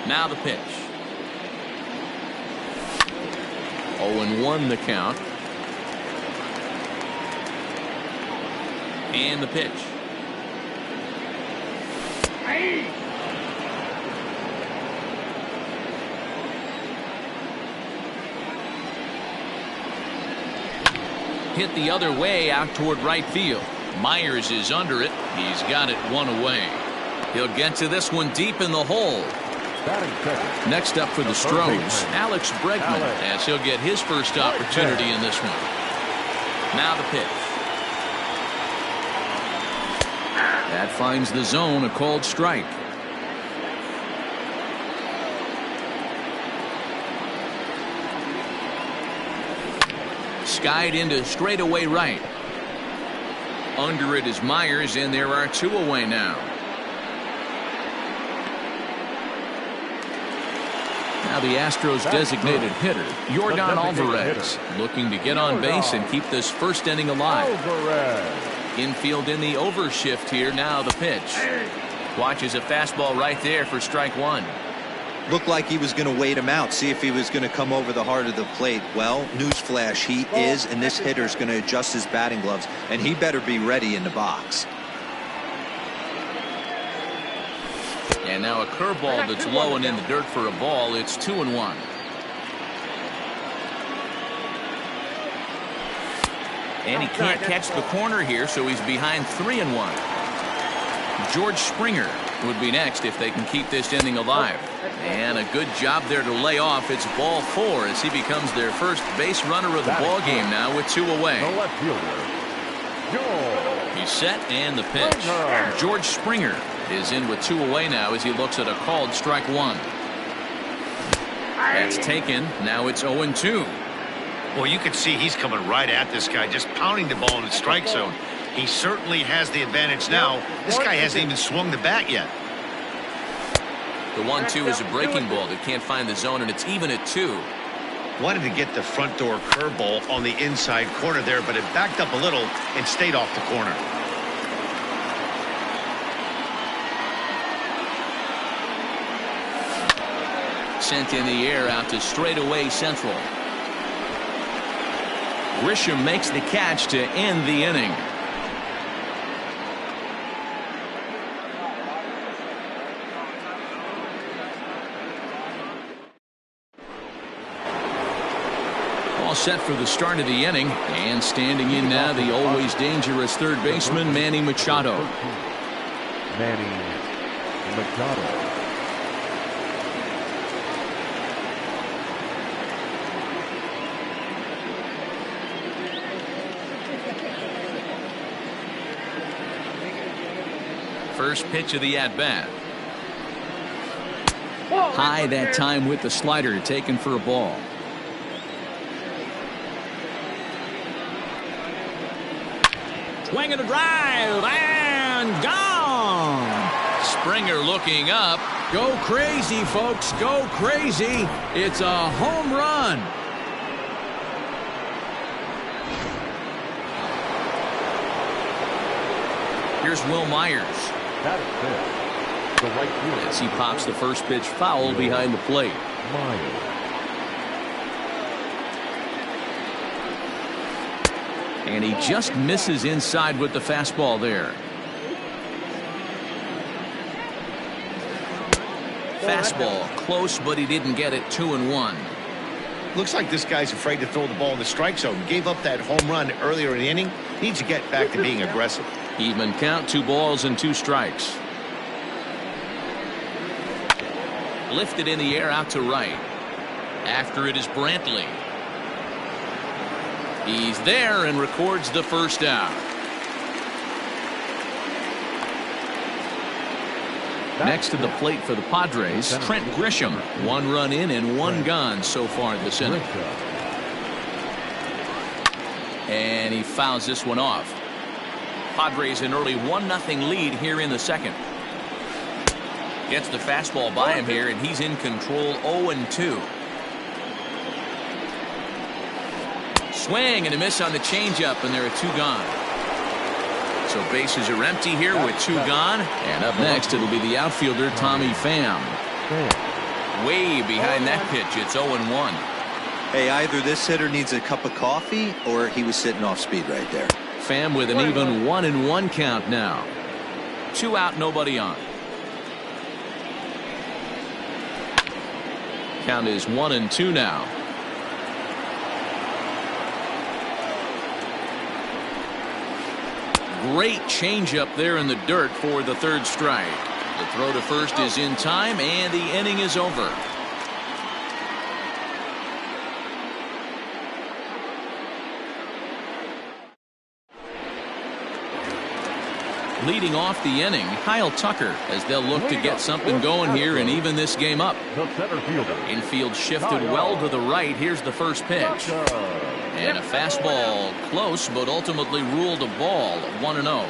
Now the pitch. 0-1 the count. And the pitch. Hit the other way out toward right field. Myers is under it. He's got it one away. He'll get to this one deep in the hole. Next up for the Stros, Alex Bregman, as he'll get his first opportunity in this one. Now the pitch. That finds the zone, a called strike. Skied into straightaway right. Under it is Myers, and there are two away now. Now the Astros designated hitter, Yordan Alvarez, looking to get on base and keep this first inning alive. Infield in the overshift here. Now the pitch. Watches a fastball right there for strike one. Looked like he was going to wait him out, see if he was going to come over the heart of the plate. Well, newsflash, he is, and this hitter's going to adjust his batting gloves, and he better be ready in the box. And now a curveball that's low and in the dirt for a ball. It's 2-1. And he can't catch the corner here, so he's behind 3-1. George Springer would be next if they can keep this inning alive. And a good job there to lay off. It's ball 4 as he becomes their first base runner of the ball game now with 2 away. He's set, and the pitch. George Springer is in with 2 away now as he looks at a called strike one. That's taken. Now it's 0-2. Well, you can see he's coming right at this guy, just pounding the ball in the strike zone. He certainly has the advantage now. This guy hasn't even swung the bat yet. The 1-2 is a breaking ball that can't find the zone, and it's even at 2. Wanted to get the front door curveball on the inside corner there, but it backed up a little and stayed off the corner. Sent in the air out to straightaway central. Grisham makes the catch to end the inning. All set for the start of the inning, and standing in now the always dangerous third baseman Manny Machado. Manny Machado. First pitch of the at-bat. High that time with the slider, taken for a ball. Swing and a drive, and gone. Springer looking up. Go crazy, folks, go crazy. It's a home run. Here's Will Myers. As he pops the first pitch foul behind the plate. And he just misses inside with the fastball there. Fastball close, but he didn't get it. 2-1. Looks like this guy's afraid to throw the ball in the strike zone. Gave up that home run earlier in the inning. Needs to get back to being aggressive. Even count, 2 balls and 2 strikes. Lifted in the air out to right. After it is Brantley. He's there and records the first out. Next to the plate for the Padres, Trent Grisham. 1 run in and 1 gone so far this inning. And he fouls this one off. Padres an early 1-0 lead here in the second. Gets the fastball by him here, and he's in control. 0-2. Swing and a miss on the changeup, and there are 2 gone. So bases are empty here with 2 gone. And up next, it'll be the outfielder Tommy Pham. Way behind that pitch. It's 0-1. Hey, either this hitter needs a cup of coffee or he was sitting off speed right there. Pham with an even 1-1 count now. 2 out, nobody on. Count is 1-2 now. Great changeup there in the dirt for the 3rd strike. The throw to first is in time, and the inning is over. Leading off the inning, Kyle Tucker, as they'll look to get something going here and even this game up. Infield shifted well to the right. Here's the first pitch. And a fastball close, but ultimately ruled a ball. 1-0.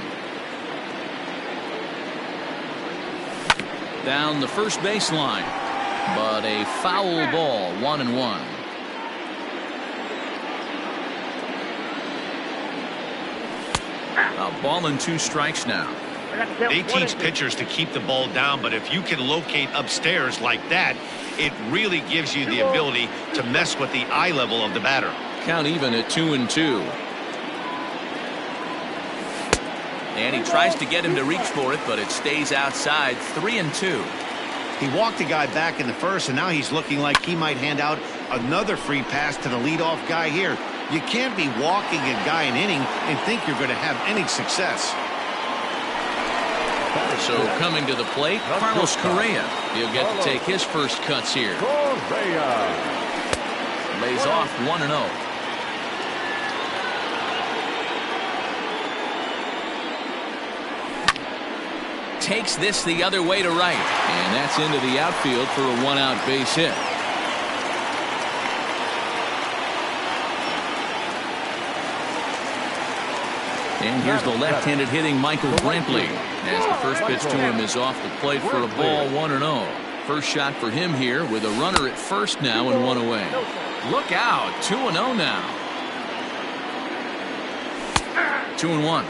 Down the first baseline, but a foul ball. 1-1. A ball and 2 strikes now. They teach pitchers to keep the ball down, but if you can locate upstairs like that, it really gives you the ability to mess with the eye level of the batter. Count even at 2-2. And he tries to get him to reach for it, but it stays outside. 3-2. He walked the guy back in the first, and now he's looking like he might hand out another free pass to the leadoff guy here. You can't be walking a guy an inning and think you're going to have any success. So coming to the plate, Carlos Correa. He'll get to take his first cuts here. Lays off 1-0. Takes this the other way to right, and that's into the outfield for a 1-out base hit. And here's the left-handed hitting Michael Brantley, as the first pitch to him is off the plate for a ball. 1-0. First shot for him here with a runner at first now and 1 away. Look out. 2-0 now. 2-1.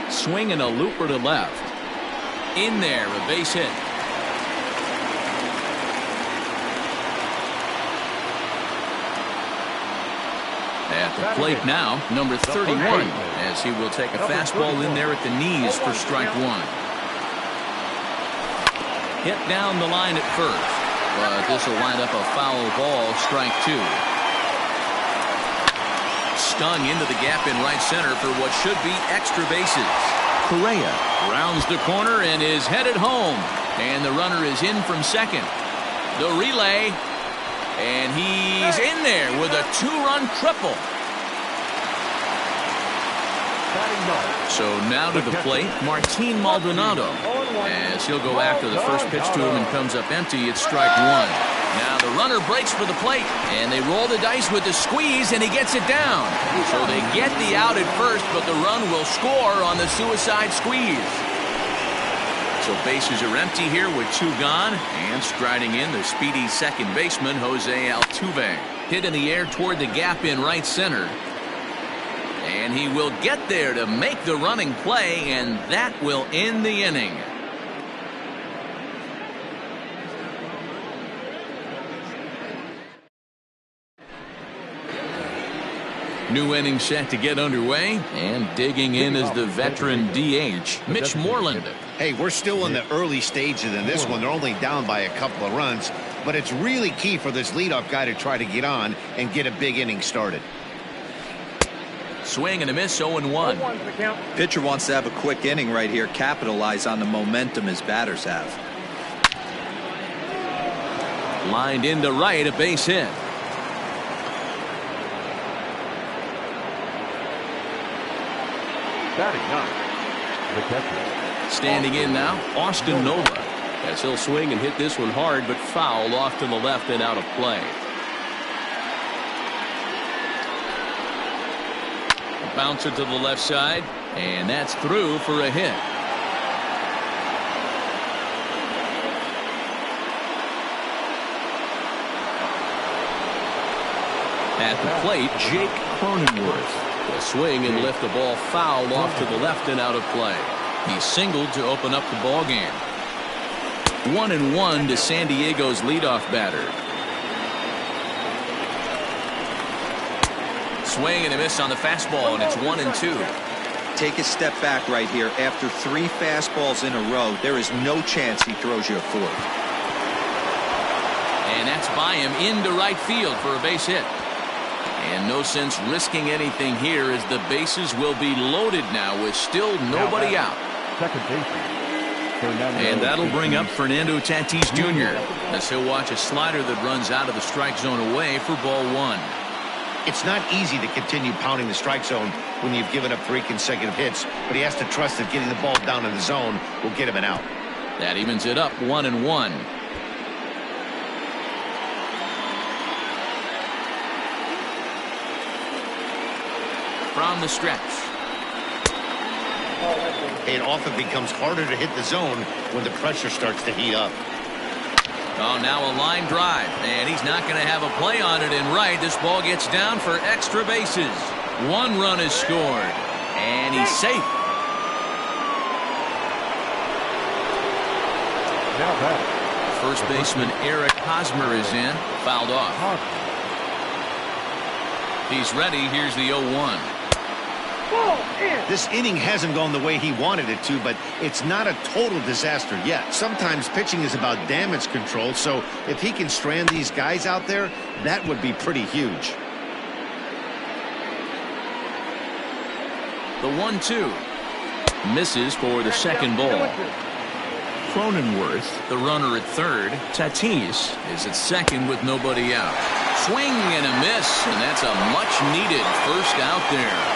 Swing and a looper to left. In there, a base hit. At the plate now, number 31, as he will take a fastball in there at the knees for strike 1. Hit down the line at first, but this will wind up a foul ball. Strike 2. Stung into the gap in right center for what should be extra bases. Correa rounds the corner and is headed home, and the runner is in from second. The relay, and he's in there with a 2-run triple. So now to the plate, Martin Maldonado, as he'll go after the first pitch to him and comes up empty. It's strike 1. Now the runner breaks for the plate, and they roll the dice with the squeeze, and he gets it down. So they get the out at first, but the run will score on the suicide squeeze. So bases are empty here with 2 gone, and striding in the speedy second baseman Jose Altuve. Hit in the air toward the gap in right center. And he will get there to make the running play, and that will end the inning. New inning set to get underway, and digging in is the veteran DH, Mitch Moreland. Hey, we're still in the early stages in this one. They're only down by a couple of runs, but it's really key for this leadoff guy to try to get on and get a big inning started. Swing and a miss. 0-1. Pitcher wants to have a quick inning right here, capitalize on the momentum his batters have. Lined into right, a base hit. Standing in now, Austin Nova, as he'll swing and hit this one hard, but foul off to the left and out of play. Bouncer to the left side, and that's through for a hit. At the plate, Jake Cronenworth will swing and lift the ball foul off to the left and out of play. He singled to open up the ball game. 1-1 to San Diego's leadoff batter. Swing and a miss on the fastball, and it's 1-2. Take a step back right here. After 3 fastballs in a row, there is no chance he throws you a fourth. And that's by him into right field for a base hit. And no sense risking anything here as the bases will be loaded now with still nobody out. Second baseman. And that'll bring up Fernando Tatis Jr. as he'll watch a slider that runs out of the strike zone away for ball 1. It's not easy to continue pounding the strike zone when you've given up 3 consecutive hits, but he has to trust that getting the ball down in the zone will get him an out. That evens it up 1-1. From the stretch. It often becomes harder to hit the zone when the pressure starts to heat up. Oh, now a line drive, and he's not going to have a play on it in right. This ball gets down for extra bases. 1 run is scored, and he's safe. Now back. First baseman Eric Hosmer is in, fouled off. He's ready. Here's the 0-1. This inning hasn't gone the way he wanted it to, but it's not a total disaster yet. Sometimes pitching is about damage control, so if he can strand these guys out there, that would be pretty huge. The 1-2 misses for the second ball. Cronenworth, the runner at third. Tatis is at second with nobody out. Swing and a miss, and that's a much-needed first out there.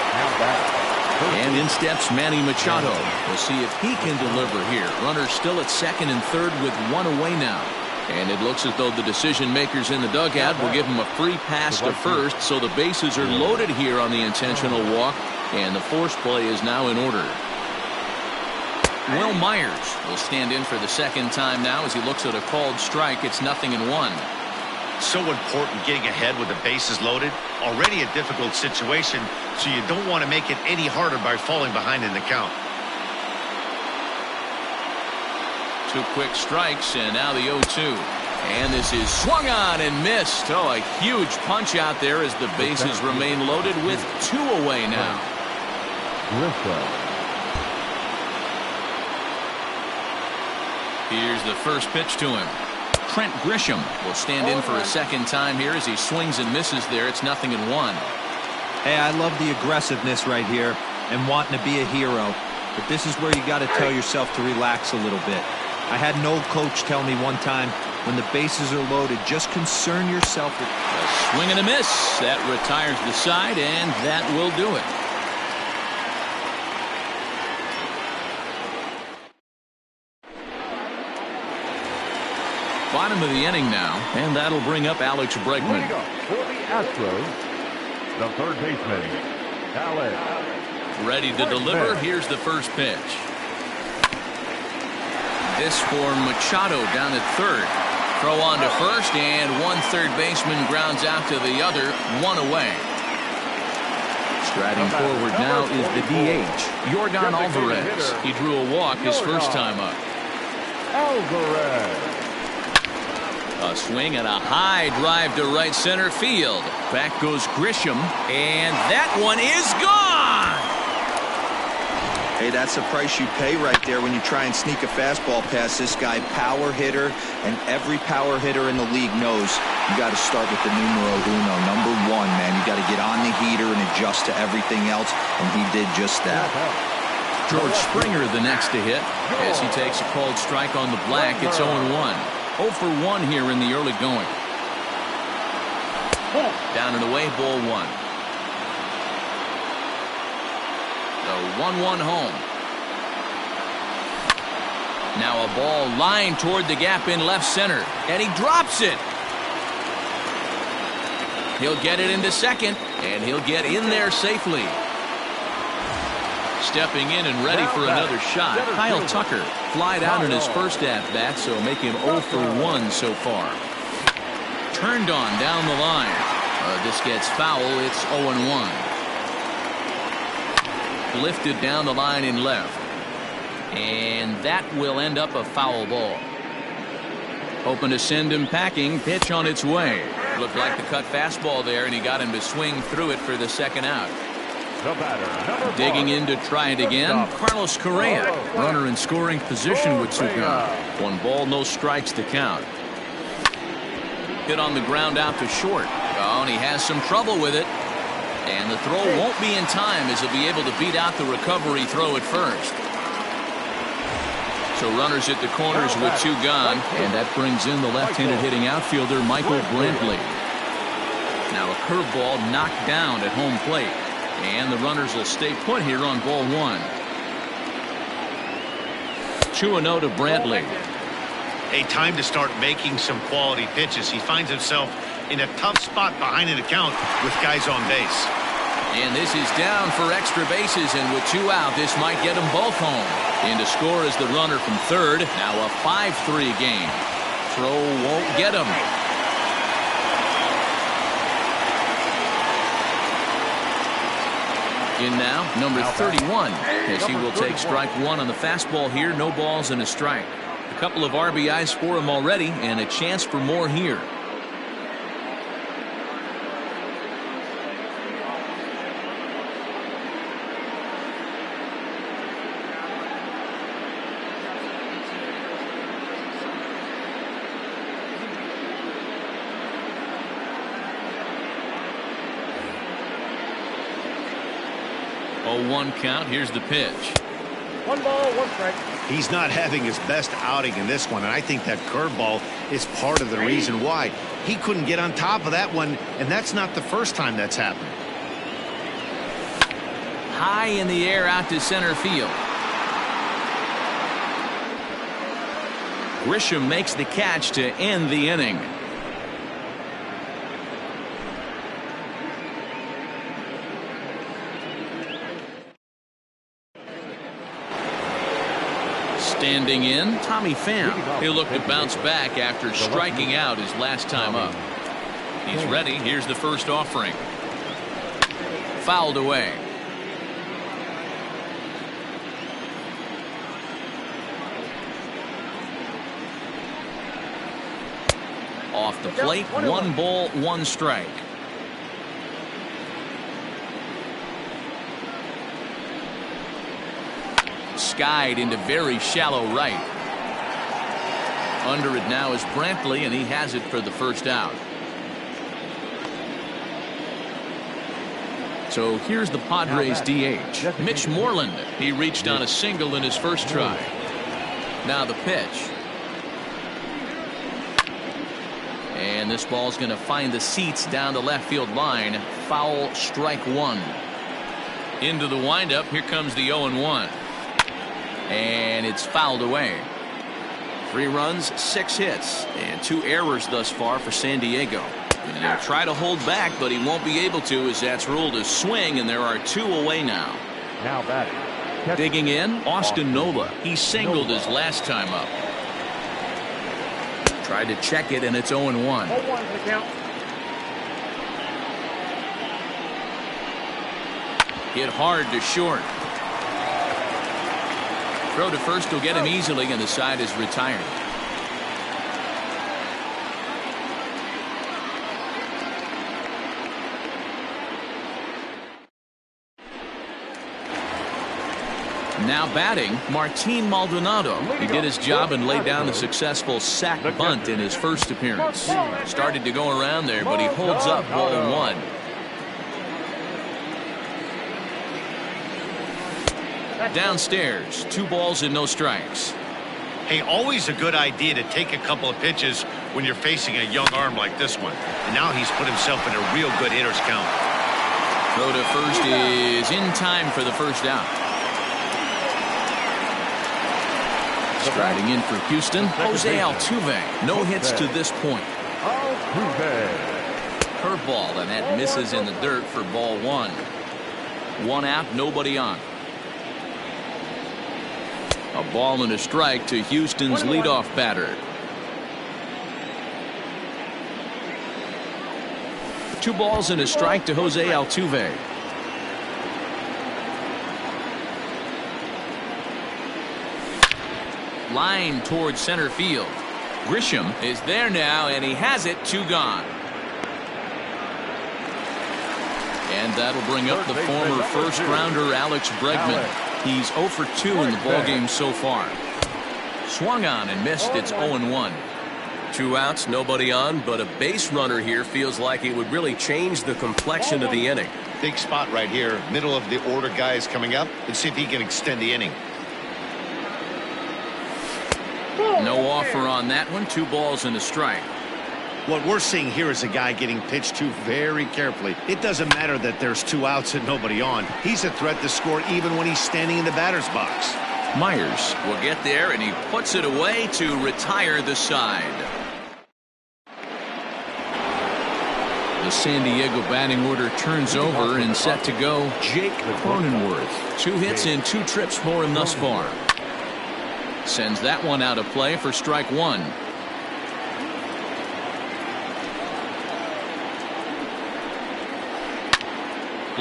And in steps Manny Machado. We'll see if he can deliver here. Runner still at second and third with 1 away now. And it looks as though the decision makers in the dugout will give him a free pass to first, so the bases are loaded here on the intentional walk, and the force play is now in order. Will Myers will stand in for the second time now as he looks at a called strike. It's 0-1. So important getting ahead with the bases loaded. Already a difficult situation, so you don't want to make it any harder by falling behind in the count. 2 quick strikes, and now the 0-2. And this is swung on and missed. Oh, a huge punch out there as the bases remain loaded with 2 away now. Here's the first pitch to him. Trent Grisham will stand in for a second time here as he swings and misses there. It's 0-1. Hey, I love the aggressiveness right here and wanting to be a hero. But this is where you got to tell yourself to relax a little bit. I had an old coach tell me one time, when the bases are loaded, just concern yourself with... A swing and a miss. That retires the side, and that will do it. Bottom of the inning now, and that'll bring up Alex Bregman. For the Astros, the third baseman, Alex. Ready to deliver. Here's the first pitch. This for Machado down at third. Throw on to first, and one third baseman grounds out to the other. 1 away. Striding forward now is the DH, Yordan Alvarez. He drew a walk his first time up. Alvarez. A swing and a high drive to right center field. Back goes Grisham, and that one is gone! Hey, that's the price you pay right there when you try and sneak a fastball past this guy. Power hitter, and every power hitter in the league knows you got to start with the numero uno, number 1, man. You got to get on the heater and adjust to everything else, and he did just that. George Springer the next to hit as he takes a called strike on the black. It's 0-1. 0 for 1 here in the early going. Down and away, ball 1. The 1-1 home. Now a ball lined toward the gap in left center, and he drops it. He'll get it into second, and he'll get in there safely. Stepping in and ready for another shot, Kyle Tucker flied out in his first at-bat, so make him 0 for 1 so far. Turned on down the line. This gets foul. It's 0-1. Lifted down the line in left. And that will end up a foul ball. Hoping to send him packing. Pitch on its way. Looked like the cut fastball there, and he got him to swing through it for the second out. The batter, number Digging 5. in to try it again. Carlos Correa. Runner in scoring position with 2 gone. 1 ball, no strikes to count. Hit on the ground out to short. Oh, and he has some trouble with it. And the throw won't be in time as he'll be able to beat out the recovery throw at first. So runners at the corners with 2 gone. And that brings in the left-handed hitting outfielder Michael Brantley. Now a curveball knocked down at home plate. And the runners will stay put here on ball 1. 2-0 to Brantley. A time to start making some quality pitches. He finds himself in a tough spot behind an account with guys on base. And this is down for extra bases, and with 2 out, this might get them both home. In to score is the runner from third. Now a 5-3 game. Throw won't get him. In now, number 31, as he will take strike 1 on the fastball here. No balls and a strike. A couple of RBIs for him already, and a chance for more here. Oh, 1 count. Here's the pitch. 1 ball, 1 strike. He's not having his best outing in this one, and I think that curveball is part of the reason why. He couldn't get on top of that one, and that's not the first time that's happened. High in the air out to center field. Grisham makes the catch to end the inning. Standing in, Tommy Pham. He'll look to bounce back after striking out his last time up. He's ready. Here's the first offering. Fouled away. Off the plate, 1 ball, 1 strike. Skied into very shallow right. Under it now is Brantley, and he has it for the first out. So here's the Padres DH, Mitch Moreland. He reached on a single in his first try. Now the pitch. And this ball's going to find the seats down the left field line. Foul, strike 1. Into the windup. Here comes the 0-1. And it's fouled away. 3 runs, 6 hits, and 2 errors thus far for San Diego. And he'll try to hold back, but he won't be able to, as that's ruled a swing, and there are 2 away now. Now batting. Digging in, Austin Nola. He singled his last time up. Tried to check it, and it's 0-1. 0-1 for the count. Hit hard to short. Throw to first will get him easily, and the side is retired. Now batting, Martin Maldonado. He did his job and laid down a successful sac bunt in his first appearance. Started to go around there, but he holds up ball 1. Downstairs, 2 balls and no strikes. Hey, always a good idea to take a couple of pitches when you're facing a young arm like this one. And now he's put himself in a real good hitter's count. Throw to first is in time for the first out. Striding in for Houston, Jose Altuve. No hits to this point. Curveball, and that misses in the dirt for ball 1. 1 out, nobody on. A ball and a strike to Houston's leadoff batter. 2 balls and a strike to Jose Altuve. line towards center field. Grisham is there now, and he has it. 2 gone. And that'll bring up the former first-rounder Alex Bregman. He's 0 for 2 in the ballgame so far. Swung on and missed. It's 0-1. 2 outs, nobody on, but a base runner here feels like it would really change the complexion of the inning. Big spot right here. Middle of the order guys coming up. Let's see if he can extend the inning. No offer on that one. 2 balls and a strike. What we're seeing here is a guy getting pitched to very carefully. It doesn't matter that there's 2 outs and nobody on. He's a threat to score even when he's standing in the batter's box. Myers will get there, and he puts it away to retire the side. The San Diego batting order turns over and set to go Jake Cronenworth. 2 hits and 2 trips for him thus far. Sends that one out of play for strike 1.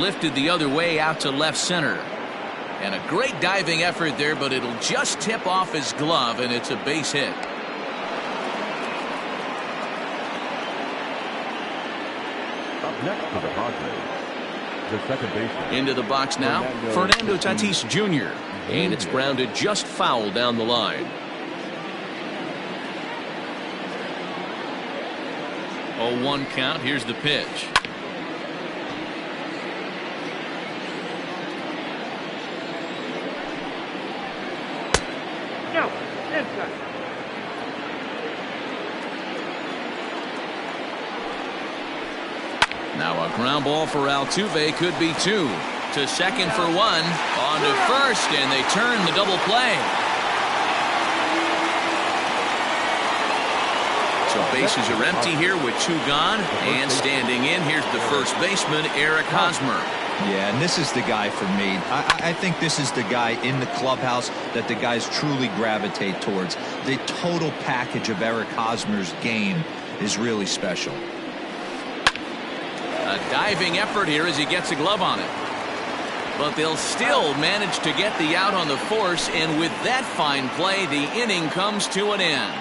Lifted the other way out to left center. And a great diving effort there, but it'll just tip off his glove, and it's a base hit. Up next for the Padres, the second baseman. Into the box now, Fernando Tatis Jr. And it's grounded just foul down the line. 0-1 count. Here's the pitch. Now a ground ball for Altuve, could be 2. To second for 1. On to first, and they turn the double play. So bases are empty here with 2 gone. And standing in, here's the first baseman, Eric Hosmer. Yeah, and this is the guy for me. I think this is the guy in the clubhouse that the guys truly gravitate towards. The total package of Eric Hosmer's game is really special. A diving effort here as he gets a glove on it. But they'll still manage to get the out on the force, and with that fine play, the inning comes to an end.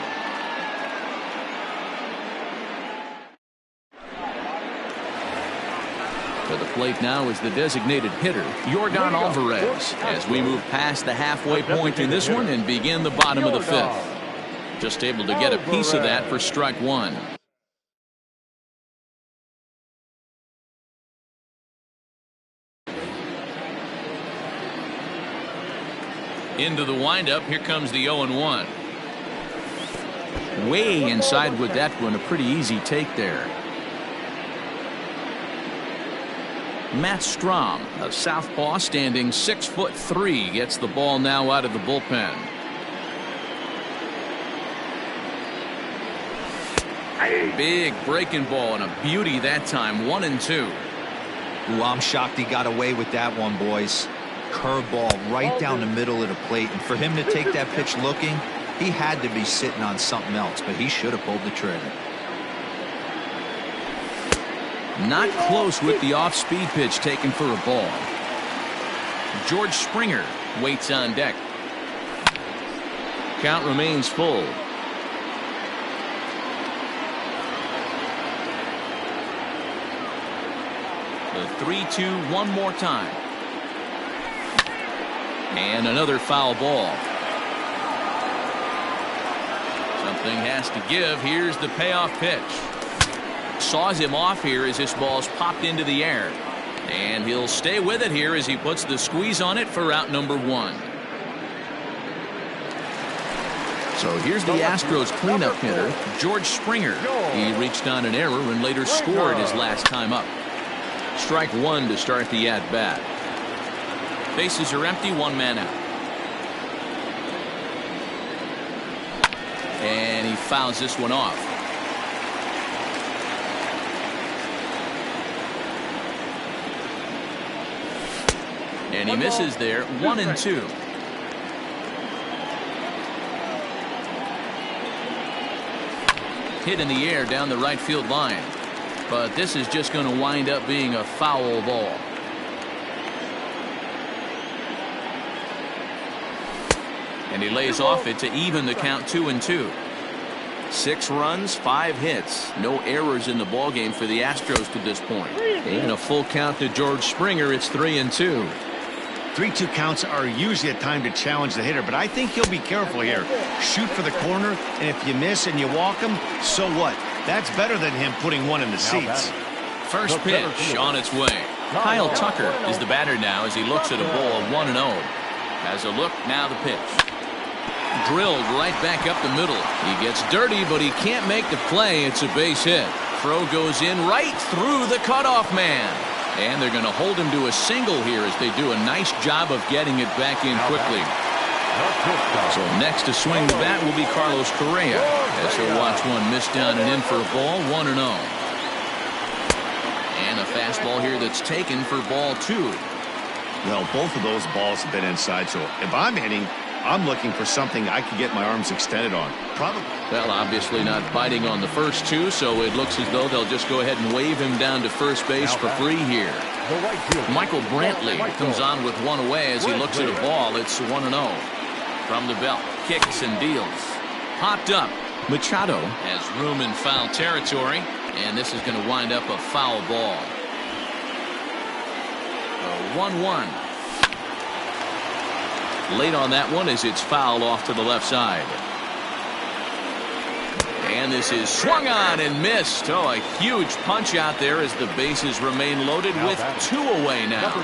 To the plate now is the designated hitter, Yordan Alvarez, as we move past the halfway point in this one and begin the bottom of the 5th. Just able to get a piece of that for strike 1. Into the windup, here comes the 0-1. Way inside with that one, a pretty easy take there. Matt Strahm, a southpaw, standing 6'3", gets the ball now out of the bullpen. Big breaking ball and a beauty that time. 1-2. Ooh, I'm shocked he got away with that one, boys. Curveball right down the middle of the plate, and for him to take that pitch looking, he had to be sitting on something else, but he should have pulled the trigger. Not close with the off-speed pitch taken for a ball. George Springer waits on deck. Count remains full. The 3-2 one more time. And another foul ball. Something has to give. Here's the payoff pitch. Saws him off here as this ball's popped into the air. And he'll stay with it here as he puts the squeeze on it for out number 1. So here's the Astros cleanup hitter, George Springer. He reached on an error and later scored his last time up. Strike 1 to start the at-bat. Bases are empty, 1 man out. And he fouls this one off. And he misses there. 1-2. Hit in the air down the right field line. But this is just going to wind up being a foul ball. And he lays off it to even the count 2-2. 6 runs, 5 hits. No errors in the ballgame for the Astros to this point. And a full count to George Springer. It's 3-2. 3-2 counts are usually a time to challenge the hitter, but I think he'll be careful here. Shoot for the corner, and if you miss and you walk him, so what? That's better than him putting one in the seats. First pitch on its way. Kyle Tucker is the batter now as he looks at a ball 1-0. Has a look, now the pitch. Drilled right back up the middle. He gets dirty, but he can't make the play. It's a base hit. Throw goes in right through the cutoff man. And they're going to hold him to a single here as they do a nice job of getting it back in quickly. So next to swing the bat will be Carlos Correa as he'll watch one miss down and in for a ball. 1-0. And a fastball here that's taken for ball 2. Well, both of those balls have been inside, so if I'm hitting, I'm looking for something I can get my arms extended on. Probably. Well, obviously not biting on the first 2, so it looks as though they'll just go ahead and wave him down to first base for free here. Michael Brantley comes on with one away as he looks at a ball. It's 1-0. From the belt, kicks and deals. Popped up. Machado has room in foul territory, and this is going to wind up a foul ball. 1-1. Late on that one as it's fouled off to the left side. And this is swung on and missed. Oh, a huge punch out there as the bases remain loaded with 2 away now.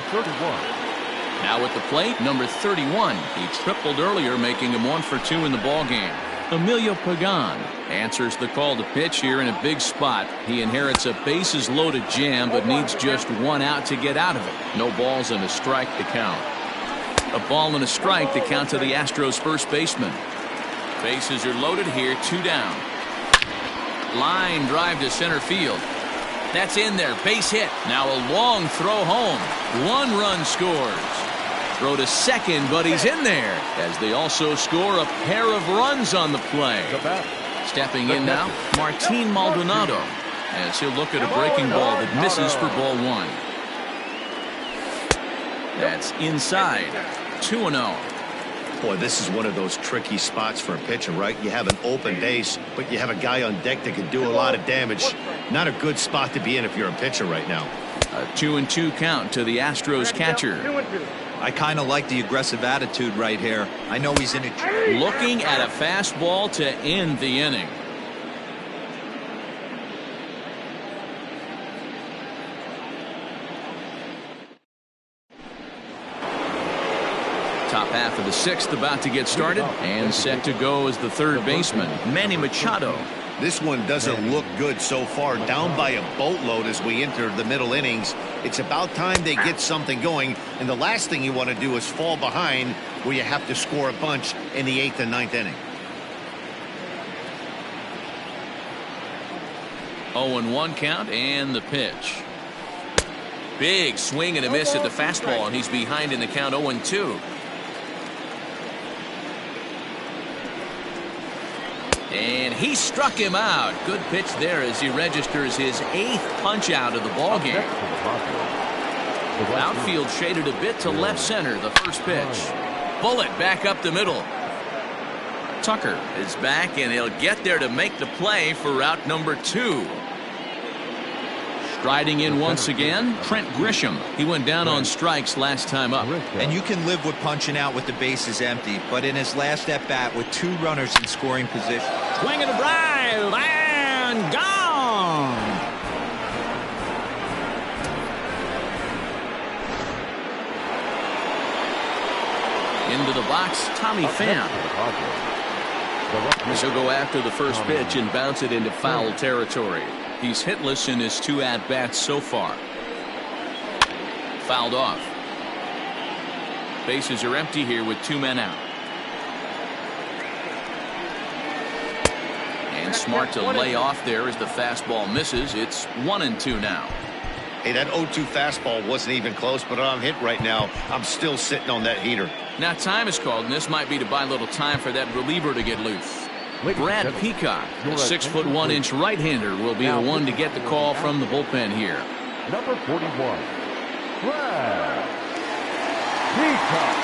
Now at the plate, number 31. He tripled earlier, making him 1 for 2 in the ballgame. Emilio Pagan answers the call to pitch here in a big spot. He inherits a bases loaded jam, but needs just 1 out to get out of it. No balls and a strike to count. A ball and a strike to count to the Astros first baseman. Bases are loaded here, 2 down. Line drive to center field. That's in there, base hit. Now a long throw home. 1 run scores. Throw to second, but he's in there as they also score a pair of runs on the play. Stepping in now, Martin Maldonado as he'll look at a breaking ball that misses for ball 1. That's inside. 2-0. Boy, this is one of those tricky spots for a pitcher, right? You have an open base, but you have a guy on deck that could do a lot of damage. Not a good spot to be in if you're a pitcher right now. A 2-2 count to the Astros catcher. I kind of like the aggressive attitude right here. I know he's in it. Looking at a fastball to end the inning. Top half of the 6th about to get started, and set to go as the third baseman, Manny Machado. This one doesn't look good so far. Down by a boatload as we enter the middle innings. It's about time they get something going, and the last thing you want to do is fall behind where you have to score a bunch in the 8th and 9th inning. 0-1 count and the pitch. Big swing and a miss at the fastball, and he's behind in the count 0-2. And he struck him out. Good pitch there as he registers his 8th punch out of the ballgame. Outfield shaded a bit to left center. The first pitch. Bullet back up the middle. Tucker is back, and he'll get there to make the play for route number 2. Striding in once again, Trent Grisham. He went down on strikes last time up. And you can live with punching out with the bases empty, but in his last at bat with 2 runners in scoring position. Swing and a drive, and gone. Into the box, Tommy Pham. He'll go after the first pitch and bounce it into foul territory. He's hitless in his 2 at-bats so far. Fouled off. Bases are empty here with 2 men out. And smart to lay off there as the fastball misses. It's 1-2 now. Hey, that 0-2 fastball wasn't even close, but I'm hit right now. I'm still sitting on that heater. Now time is called, and this might be to buy a little time for that reliever to get loose. Brad Peacock, the 6'1" right-hander, will be the one to get the call from the bullpen here. Number 41, Brad Peacock.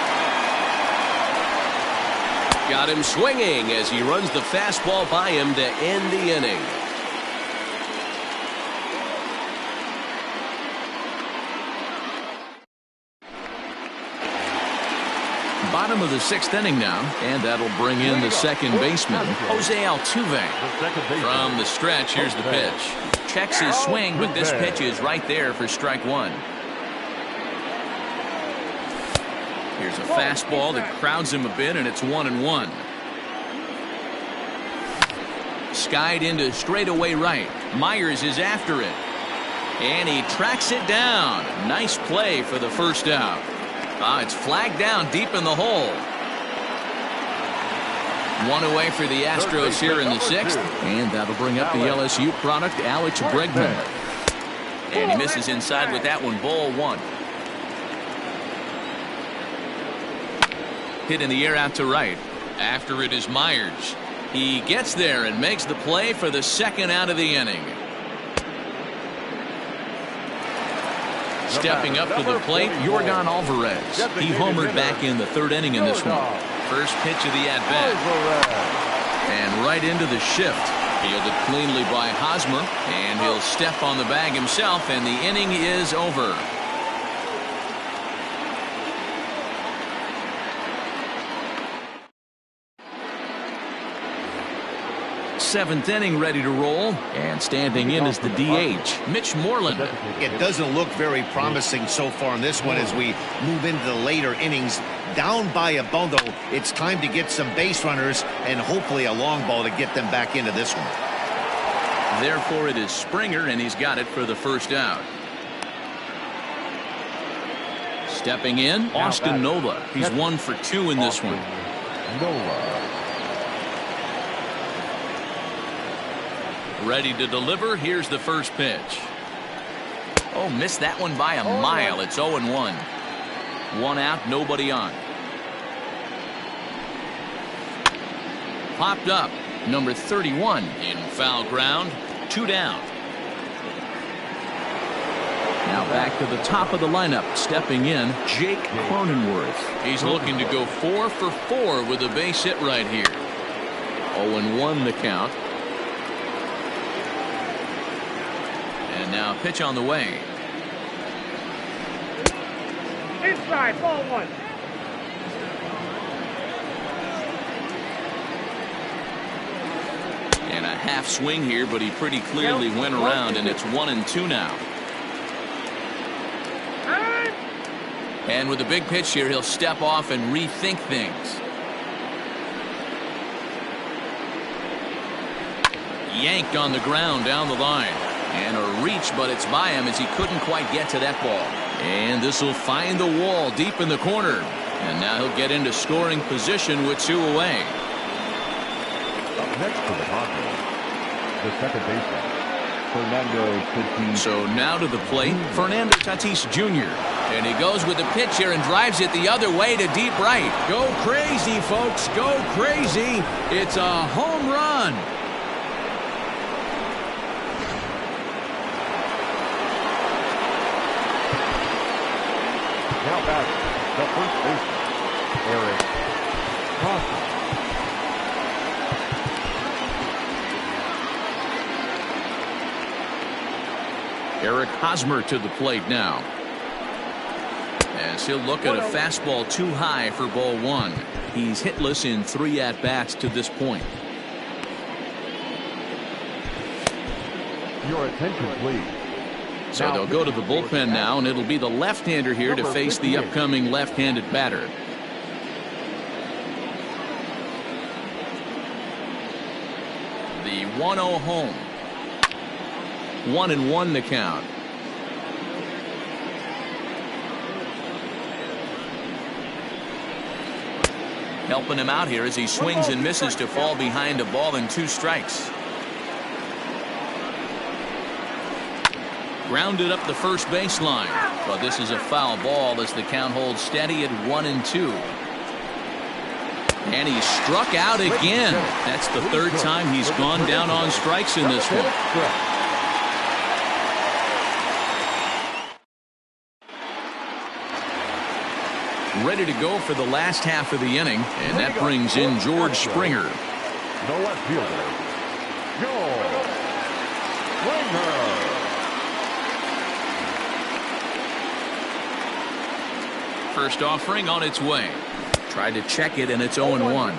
Got him swinging as he runs the fastball by him to end the inning. Bottom of the 6th inning now, and that'll bring in the second baseman, Jose Altuve. From the stretch, here's the pitch. Checks his swing, but this pitch is right there for strike one. Here's a fastball that crowds him a bit, and it's 1-1. Skied into straightaway right. Myers is after it, and he tracks it down. Nice play for the first out. It's flagged down deep in the hole. One away for the Astros here in the 6th, and that'll bring up the LSU product, Alex Bregman. And he misses inside with that one, ball one. Hit in the air out to right. After it is Myers. He gets there and makes the play for the second out of the inning. Stepping up to the plate, Yordan Alvarez. He homered back in the 3rd inning in this one. First pitch of the at-bat. And right into the shift. Fielded cleanly by Hosmer, and he'll step on the bag himself, and the inning is over. 7th inning ready to roll, and standing in is the DH, Mitch Moreland. It doesn't look very promising so far in this one as we move into the later innings. Down by a bundle, it's time to get some base runners and hopefully a long ball to get them back into this one. Therefore, it is Springer, and he's got it for the first out. Stepping in, Austin Nola. He's 1 for 2 in this one. Ready to deliver. Here's the first pitch. Oh, missed that one by a mile. It's 0-1. 1 out, nobody on. Popped up. Number 31 in foul ground. 2 down. Now back to the top of the lineup. Stepping in, Jake Cronenworth. He's looking to go 4 for 4 with a base hit right here. 0-1 the count. And now pitch on the way. Inside, ball 1. And a half swing here, but he pretty clearly went around, and it's 1-2 now. And with a big pitch here, he'll step off and rethink things. Yanked on the ground down the line. And a reach, but it's by him as he couldn't quite get to that ball. And this will find the wall deep in the corner. And now he'll get into scoring position with 2 away. Up next to the Padres, the second baseman, Fernando Tatis. So now to the plate, Fernando Tatis Jr. And he goes with the pitch here and drives it the other way to deep right. Go crazy, folks. Go crazy. It's a home run. Now back, the first baseman, Eric Hosmer. Eric Hosmer to the plate now. As he'll look at a fastball too high for ball 1. He's hitless in 3 at-bats to this point. Your attention, please. So they'll go to the bullpen now, and it'll be the left-hander here to face the upcoming left-handed batter. The 1-0 home. 1-1 the count. Helping him out here as he swings and misses to fall behind a ball and 2 strikes. Grounded up the first baseline, but this is a foul ball as the count holds steady at 1-2. And he struck out again. That's the 3rd time he's gone down on strikes in this one. ready to go for the last half of the inning, and that brings in George Springer. The left fielder, George Springer. First offering on its way. Tried to check it, and it's 0-1.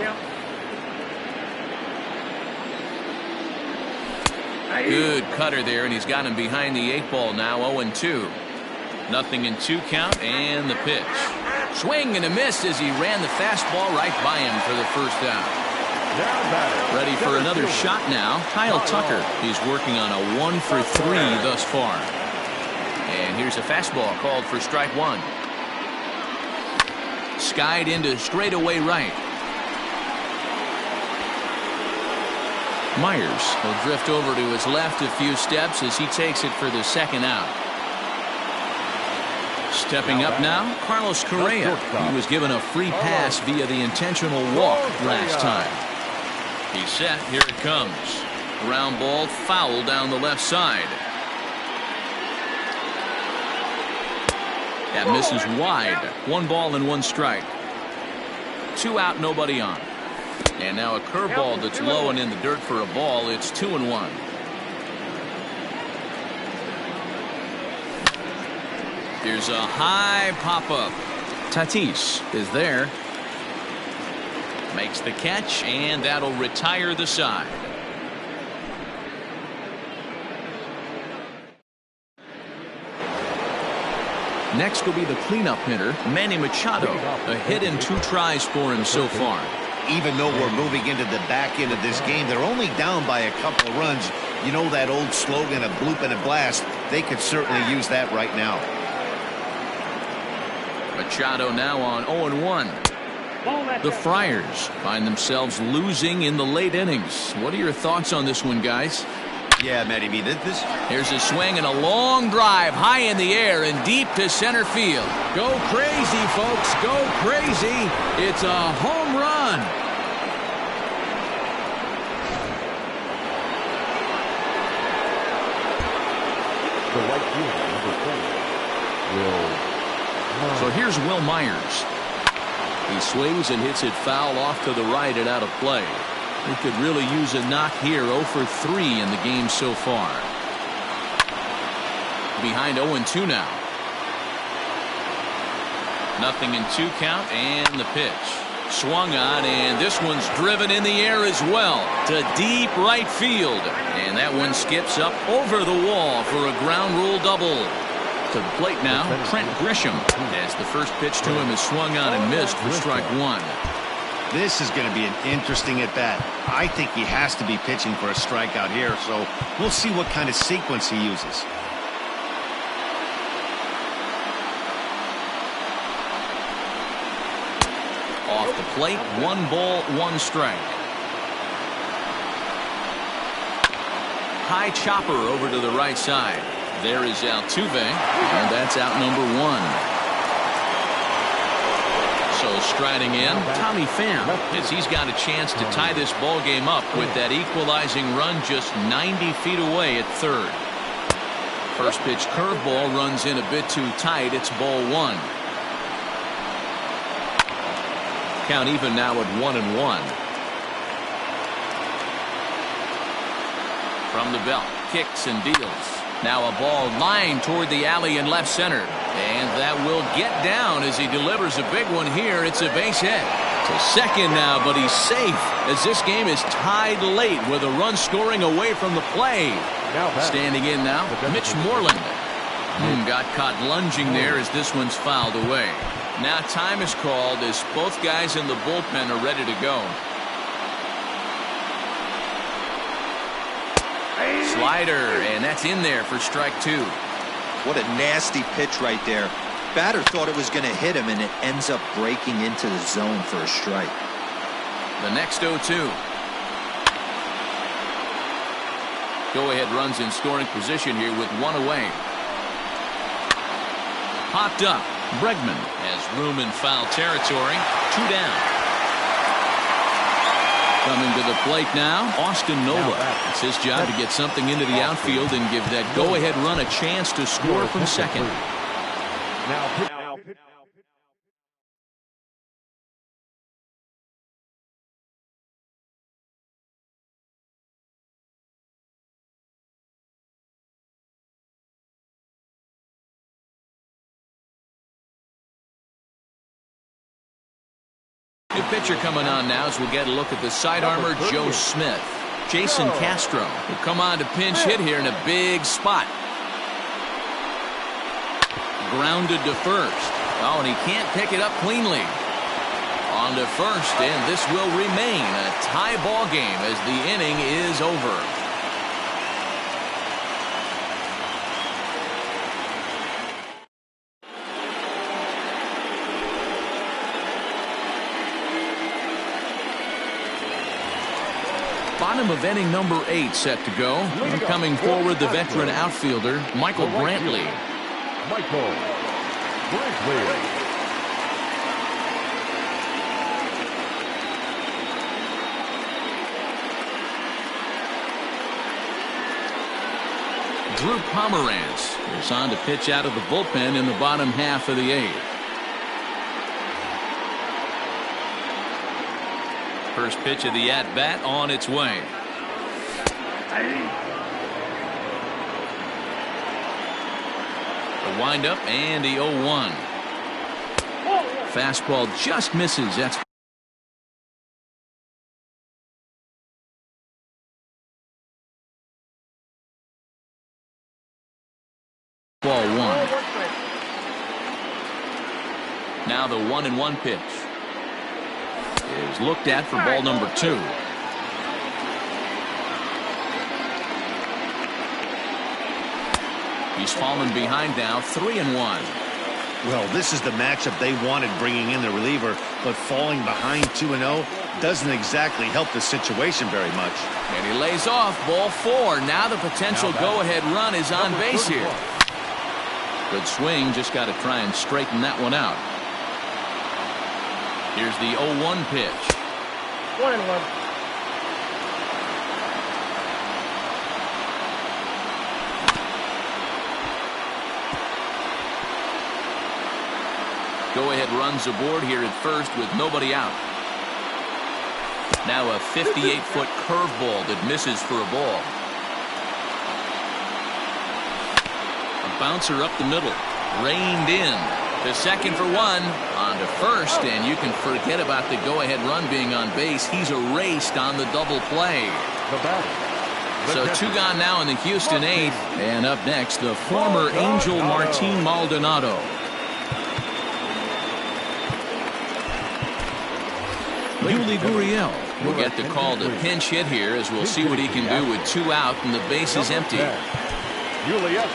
Good cutter there, and he's got him behind the 8-ball now, 0-2. 0-2 count, and the pitch. Swing and a miss as he ran the fastball right by him for the first out. Ready for another shot now, Kyle Tucker. He's working on a 1-for-3 thus far. And here's a fastball called for strike one. Skied into straightaway right. Myers will drift over to his left a few steps as he takes it for the second out. Stepping up now, Carlos Correa. He was given a free pass via the intentional walk last time. He's set. Here it comes. Ground ball foul down the left side. That misses wide. 1 ball and 1 strike. 2 out, nobody on. And now a curveball that's low and in the dirt for a ball. It's 2-1. Here's a high pop-up. Tatis is there. Makes the catch, and that'll retire the side. Next will be the cleanup hitter, Manny Machado. A hit and 2 tries for him so far. Even though we're moving into the back end of this game, they're only down by a couple of runs. You know that old slogan, a bloop and a blast. They could certainly use that right now. Machado now on 0-1. The Friars find themselves losing in the late innings. What are your thoughts on this one, guys? Yeah, Matty B. Here's a swing and a long drive high in the air and deep to center field. Go crazy, folks. Go crazy. It's a home run. The right fielder, number 4, So here's Will Myers. He swings and hits it foul off to the right and out of play. He could really use a knock here. 0-for-3 in the game so far. Behind 0-2 now. 0-2 count, and the pitch. Swung on, and this one's driven in the air as well to deep right field. And that one skips up over the wall for a ground rule double. To the plate now, Trent Grisham, as the first pitch to him is swung on and missed for strike one. This is going to be an interesting at-bat. I think he has to be pitching for a strikeout here, so we'll see what kind of sequence he uses. Off the plate, 1 ball, 1 strike. High chopper over to the right side. There is Altuve, and that's out number 1. So striding in, Tommy Pham, as he's got a chance to tie this ball game up with that equalizing run just 90 feet away at third. First pitch curveball runs in a bit too tight. It's ball 1. Count even now at 1-1. From the belt, kicks and deals. Now a ball lined toward the alley in left center. And that will get down as he delivers a big one here. It's a base hit. To second now, but he's safe as this game is tied late with a run scoring away from the play. Standing in now, Mitch Moreland. Got caught lunging there as this one's fouled away. Now time is called as both guys in the bullpen are ready to go. Slider, and that's in there for strike 2. What a nasty pitch right there. Batter thought it was going to hit him, and it ends up breaking into the zone for a strike. The next 0-2. Go-ahead runs in scoring position here with 1 away. Popped up. Bregman has room in foul territory. 2 down. Coming to the plate now, Austin Nola. It's his job to get something into the outfield and give that go-ahead run a chance to score from second. Now pitcher coming on now as we'll get a look at the sidearmer, Joe Smith. Jason Castro will come on to pinch hit here in a big spot. Grounded to first. Oh, and he can't pick it up cleanly. On to first, and this will remain a tie ball game as the inning is over. Bottom of inning number 8 set to go. And coming forward, the veteran outfielder, Michael Brantley. Michael Brantley. Drew Pomerantz is on to pitch out of the bullpen in the bottom half of the 8th. First pitch of the at-bat on its way. The windup and the 0-1. Fastball just misses. That's ball 1. Now the 1-1 pitch is looked at for ball number 2. He's fallen behind now, 3-1. Well, this is the matchup they wanted, bringing in the reliever, but falling behind 2-0 doesn't exactly help the situation very much. And he lays off, ball 4. Now the potential go-ahead run is on base here. Good swing, just got to try and straighten that one out. Here's the 0-1 pitch. 1-1. Go-ahead runs aboard here at first with nobody out. Now a 58-foot curveball that misses for a ball. A bouncer up the middle. Reined in. To second for 1. On to first, and you can forget about the go-ahead run being on base. He's erased on the double play. So 2 gone now in the Houston 8th. And up next, the former Angel Martin Maldonado. Yuli Gurriel will get the call to pinch hit here as we'll see what he can do with 2 out and the base is empty. Gurriel.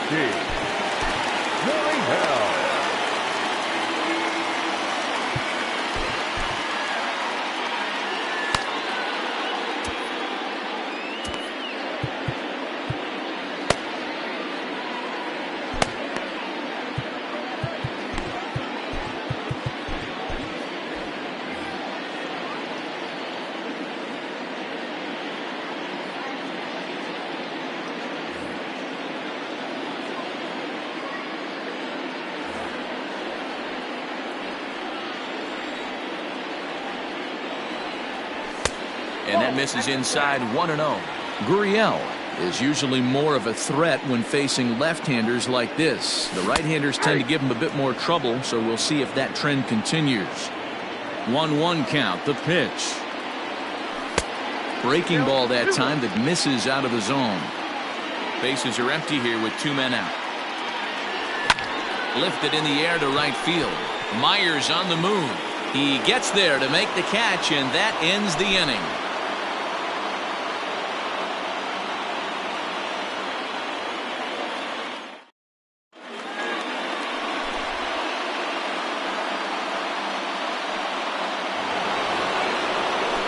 And that misses inside 1-0. Gurriel is usually more of a threat when facing left-handers like this. The right-handers tend to give him a bit more trouble, so we'll see if that trend continues. 1-1 count, the pitch. Breaking ball that time that misses out of the zone. Bases are empty here with 2 men out. Lifted in the air to right field. Myers on the move. He gets there to make the catch, and that ends the inning.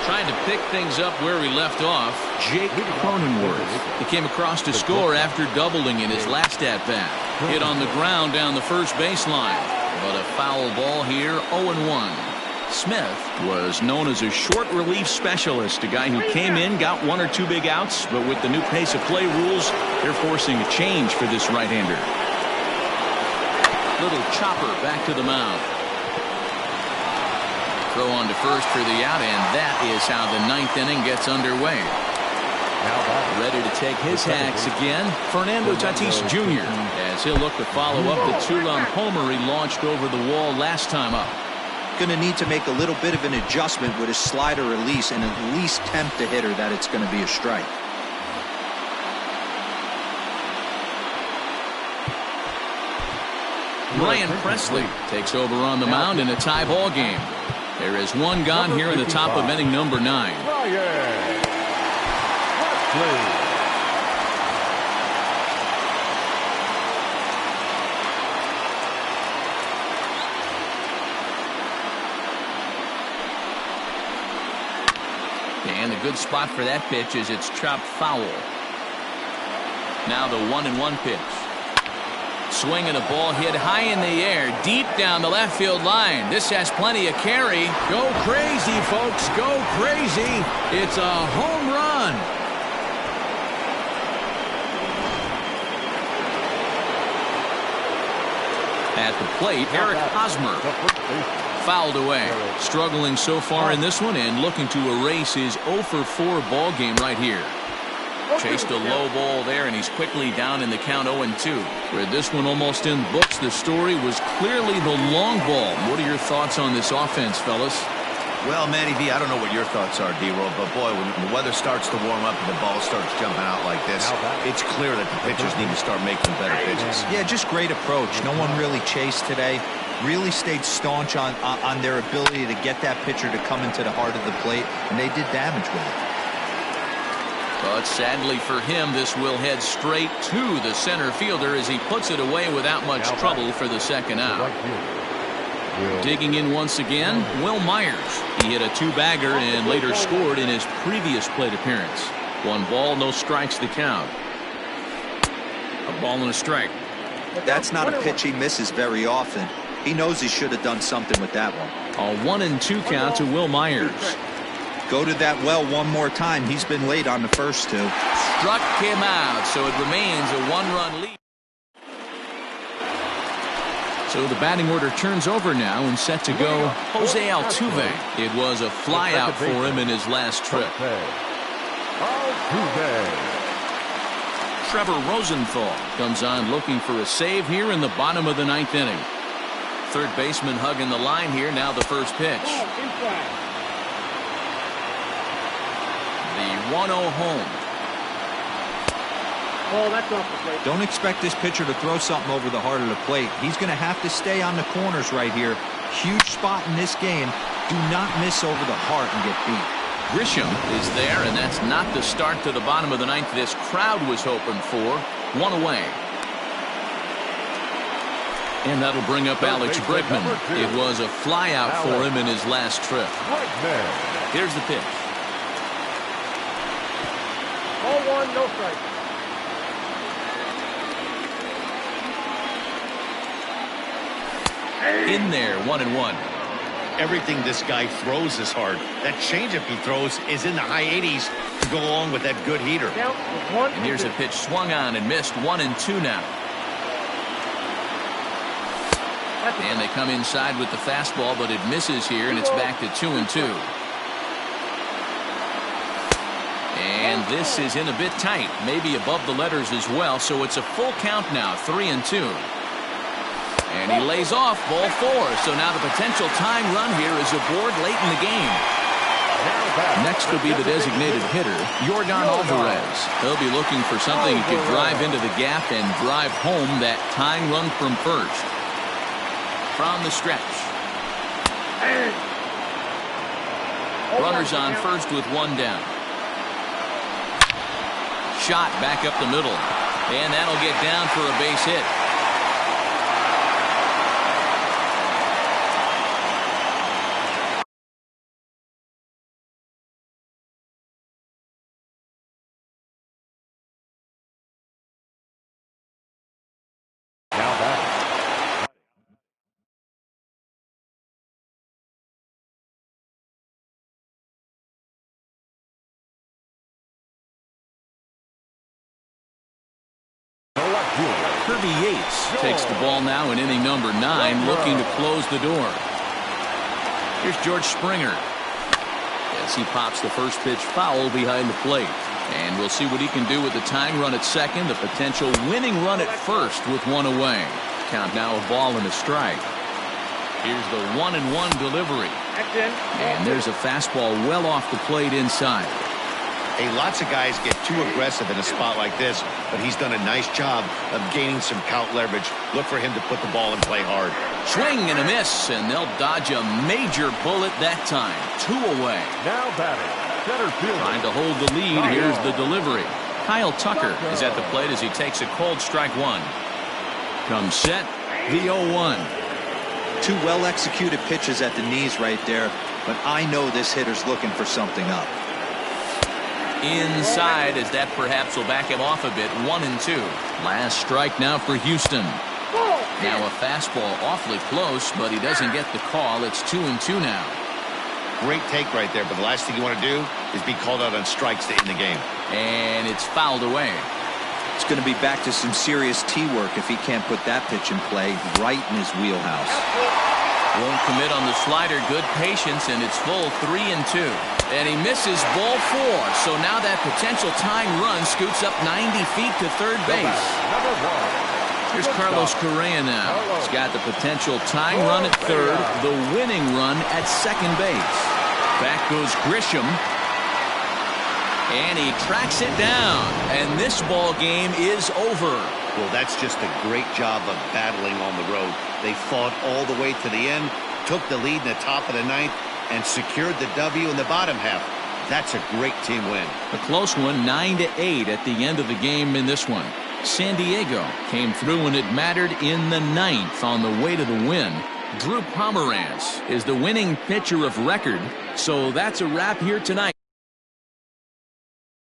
Trying to pick things up where we left off, Jake Cronenworth. He came across to score after doubling in his last at-bat. Hit on the ground down the first baseline. But a foul ball here, 0-1. Smith was known as a short relief specialist, a guy who came in, got 1 or 2 big outs, but with the new pace of play rules, they're forcing a change for this right-hander. Little chopper back to the mound. Throw on to first for the out, and that is how the 9th inning gets underway. Ready to take his hacks again, Fernando Tatis Jr. as he'll look to follow up the 2-run homer he launched over the wall last time up. going to need to make a little bit of an adjustment with his slider release and at least tempt the hitter that it's going to be a strike. Ryan Presley takes over on the mound in a tie ball game. There is one gone here in the top of inning number 9. And a good spot for that pitch is it's chopped foul. Now the 1-1 pitch. Swinging a ball hit high in the air, deep down the left field line. This has plenty of carry. Go crazy, folks. Go crazy. It's a home run. At the plate, Eric Hosmer. Fouled away. Struggling so far in this one and looking to erase his 0-for-4 ball game right here. Chased a low ball there, and he's quickly down in the count 0-2. With this one almost in the books, the story was clearly the long ball. What are your thoughts on this offense, fellas? Well, Matty V, I don't know what your thoughts are, D-Roll, but boy, when the weather starts to warm up and the ball starts jumping out like this, it's clear that the pitchers need to start making better pitches. Yeah, just great approach. No one really chased today. Really stayed staunch on their ability to get that pitcher to come into the heart of the plate, and they did damage with it. But sadly for him, this will head straight to the center fielder as he puts it away without much trouble for the second out. Digging in once again, Will Myers. He hit a 2-bagger and later scored in his previous plate appearance. 1 ball, no strikes to count. A ball and a strike. That's not a pitch he misses very often. He knows he should have done something with that one. A 1-2 count to Will Myers. Go to that well one more time. He's been late on the first 2. Struck him out, so it remains a 1-run lead. So the batting order turns over now and set to go Jose Altuve. It was a fly out for him in his last trip. Trevor Rosenthal comes on looking for a save here in the bottom of the 9th inning. Third baseman hugging the line here. Now the first pitch. The 1-0 home. Oh, that's off the plate. Don't expect this pitcher to throw something over the heart of the plate. He's going to have to stay on the corners right here. Huge spot in this game. Do not miss over the heart and get beat. Grisham is there, and that's not the start to the bottom of the 9th this crowd was hoping for. 1 away. And that'll bring up Alex Bregman. It was a fly out for him in his last trip. Here's the pitch. 0-1, no strike. In there, 1-1. Everything this guy throws is hard. That changeup he throws is in the high 80s to go along with that good heater. And here's a pitch swung on and missed. 1-2 now. And they come inside with the fastball, but it misses here, and it's back to 2-2. And this is in a bit tight, maybe above the letters as well, so it's a full count now, 3-2. And he lays off ball 4, so now the potential tying run here is aboard late in the game. Next will be the designated hitter, Yordan Alvarez. He'll be looking for something he could drive into the gap and drive home that tying run from first. From the stretch. Runners on first with 1 down. Shot back up the middle. And that'll get down for a base hit. Kirby Yates takes the ball now in inning number 9, looking to close the door. Here's George Springer as he pops the first pitch foul behind the plate. And we'll see what he can do with the tying run at second, the potential winning run at first with 1 away. Count now a ball and a strike. Here's the 1-1 delivery. Next in. And there's a fastball well off the plate inside. Hey, lots of guys get too aggressive in a spot like this, but he's done a nice job of gaining some count leverage. Look for him to put the ball and play hard. Swing and a miss, and they'll dodge a major bullet that time. 2 away. Now batting, center fielder. Trying to hold the lead. Here's the delivery. Kyle Tucker is at the plate as he takes a cold strike 1. Comes set, the 0-1. 2 well-executed pitches at the knees right there, but I know this hitter's looking for something up. Inside, as that perhaps will back him off a bit. 1-2. Last strike now for Houston. Now a fastball awfully close, but he doesn't get the call. It's 2-2 now. Great take right there, but the last thing you want to do is be called out on strikes to end the game. And it's fouled away. It's going to be back to some serious tee work if he can't put that pitch in play right in his wheelhouse. Won't commit on the slider. Good patience, and it's full 3-2. And he misses ball 4. So now that potential tying run scoots up 90 feet to third base. Number 1. Here's Carlos Correa now. He's got the potential tying run at third, the winning run at second base. Back goes Grisham. And he tracks it down. And this ball game is over. Well, that's just a great job of battling on the road. They fought all the way to the end, took the lead in the top of the 9th, and secured the W in the bottom half. That's a great team win. A close one, 9-8 at the end of the game in this one. San Diego came through when it mattered in the 9th on the way to the win. Drew Pomeranz is the winning pitcher of record. So that's a wrap here tonight.